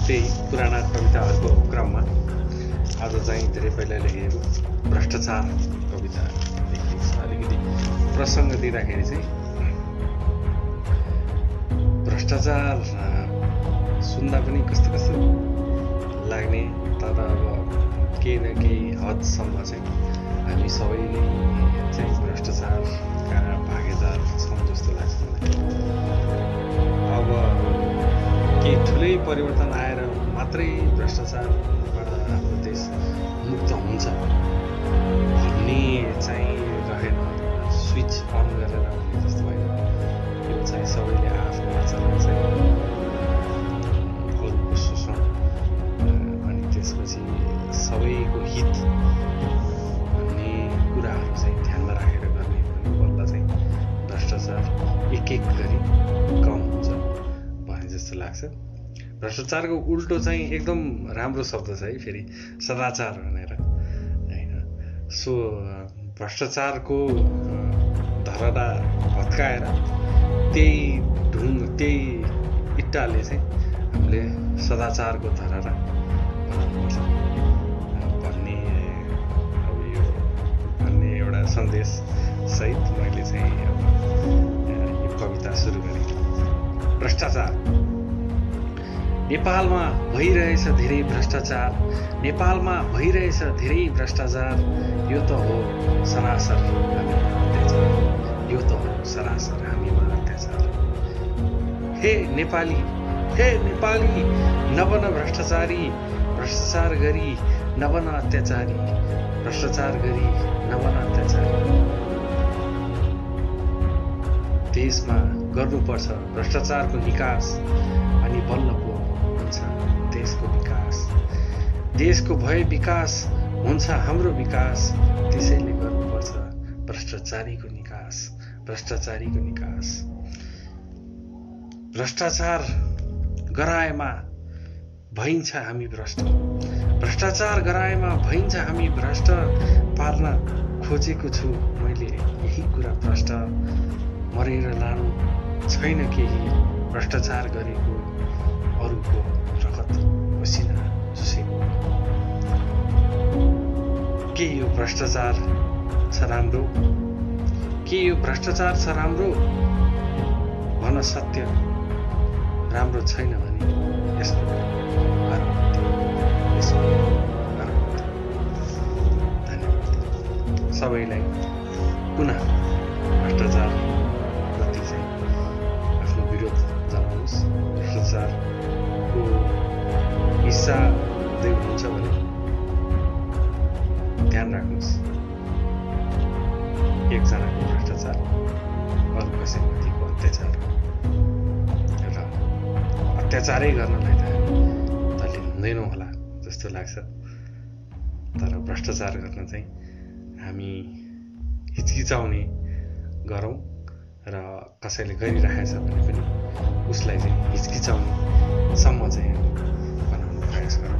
त्यही पुराना कविताहरूको क्रममा आज चाहिँ धेरै पहिला लेखिएको भ्रष्टाचार कविता लेखिएको छ। अलिकति प्रसङ्ग दिँदाखेरि चाहिँ भ्रष्टाचार सुन्दा पनि कस्तो कस्तो लाग्ने, तर अब केही न केही हदसम्म चाहिँ हामी सबै नै चाहिँ भ्रष्टाचारका भागीदार छौँ जस्तो लाग्छ मलाई। अब केही ठुलै परिवर्तन आएर मात्रै भ्रष्टाचारबाट हाम्रो देश मुक्त हुन्छ भन्ने चाहिँ रहेन। स्विच अन गरेर भन्ने जस्तो होइन। यो चाहिँ सबैले आफ्नो आचरण चाहिँ अरूको शोषण अनि त्यसपछि सबैको हित भन्ने कुराहरू चाहिँ ध्यानमा राखेर गर्ने भने बल्ल चाहिँ भ्रष्टाचार एक एक गरी कम हुन्छ भने जस्तो लाग्छ। भ्रष्टाचारको उल्टो चाहिँ एकदम राम्रो शब्द छ है, फेरि सदाचार भनेर होइन। सो भ्रष्टाचारको धरहरा भत्काएर त्यही इट्टाले चाहिँ हामीले सदाचारको धरहरा बनाउनुपर्छ भन्ने भन्ने एउटा सन्देश सहित मैले चाहिँ अब यो कविता सुरु गरेँ। भ्रष्टाचार। नेपालमा भइरहेछ धेरै भ्रष्टाचार, नेपालमा भइरहेछ धेरै भ्रष्टाचार। यो त हो सरासर हामीमा अत्याचार, यो त हो सरासर हामीमा अत्याचार। हे नेपाली नबन भ्रष्टाचारी, भ्रष्टाचार गरी नबन अत्याचारी, भ्रष्टाचार गरी नबन अत्याचारी। देशमा गर्नुपर्छ भ्रष्टाचारको निकास, अनि बल्ल पो हुन्छ देशको विकास। देशको भए विकास हुन्छ हाम्रो विकास, त्यसैले गर्नुपर्छ भ्रष्टाचारीको निकास, भ्रष्टाचारीको निकास। भ्रष्टाचार गराएमा भइन्छ हामी भ्रष्ट, भ्रष्टाचार गराएमा भइन्छ हामी भ्रष्ट। पार्न खोजेको छु मैले यही कुरा प्रष्ट, मरेर लानु छैन केही भ्रष्टाचार गरेको, अरूको रगत पसिना चुसेको। के यो भ्रष्टाचार छ राम्रो, के यो भ्रष्टाचार छ राम्रो? भन सत्य, राम्रो छैन भने यसको धन्यवाद सबैलाई। पुनः भ्रष्टाचार प्रति चाहिँ आफ्नो विरोध जनाउनुहोस्। भ्रष्टाचारको हिस्सा हुँदै हुनुहुन्छ भने ध्यान राख्नुहोस्, एकजनाको भ्रष्टाचार अरू कसैमाथिको अत्याचार र अत्याचारै गर्नलाई त हामी दलिन हुँदैनौँ होला जस्तो लाग्छ। तर भ्रष्टाचार गर्न चाहिँ हामी हिचकिचाउने गरौँ र कसैले गरिरहेछ भने पनि उसलाई चाहिँ हिचकिचाउने सम्म चाहिँ बनाउनु प्रयास गरौँ।